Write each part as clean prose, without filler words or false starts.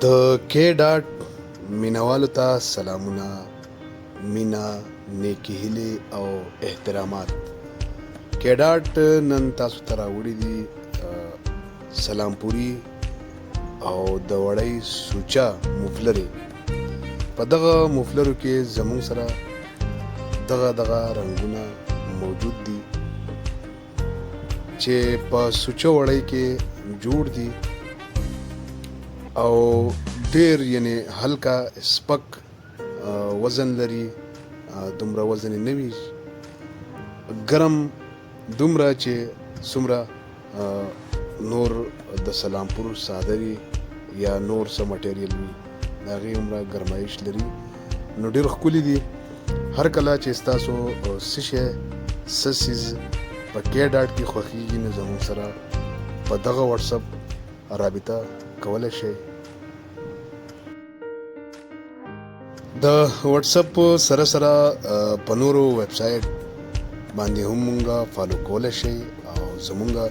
د کې ډاټ مینوالو ته سلامونه، مینه، نیکی هیلې او احترامات. کې ډاټ نن تاسو ته راوړي دي سلامپوري او د وړۍ سوچا مفلرې. په دغه مفلرو کې زمونږ سره دغه رنګونه موجود دي چې په سوچا وړۍ کې جوړ دي او ډیر یعنی هلکا سپک وزن لري. دومره وزن نه وي، ګرم دومره چې څومره نور د سلامپور صادري یا نور څه مټیریل وي د هغې عمره ګرمایش لري. نو ډېر ښکلي دي. هر کله چې ستاسو څه شی څه څیز په کې ډاټ کې خوښېږي نو زموږ سره په دغه وټساپ رابطه کولی شئ. د وټساپ سره سره په نورو ویب سایټ باندې هم مونږه فالو کولی شئ او زمونږه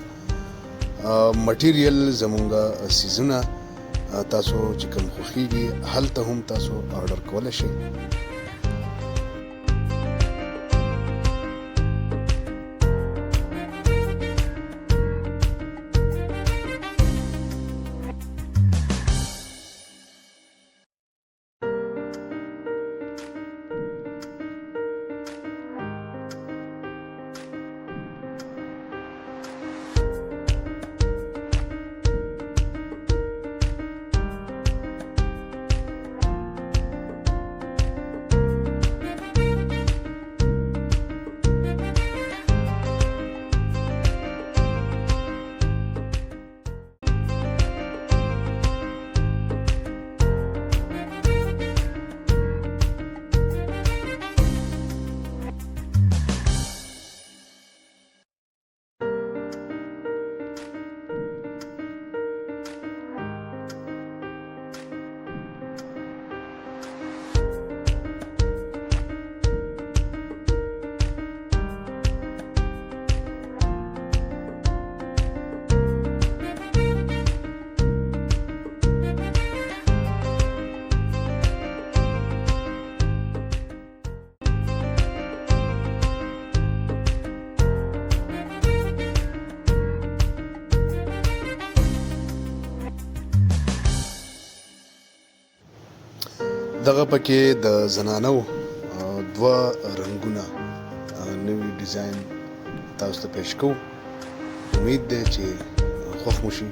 مټیریل زمونږه سیزونه تاسو چې کوم خوښېږي هلته هم تاسو آرډر کولی شئ. دغه پکې د زنانو دوه رنګونه نوی ډیزاین تاسو ته پیش کوو. امید دی چې خوښ مو شي.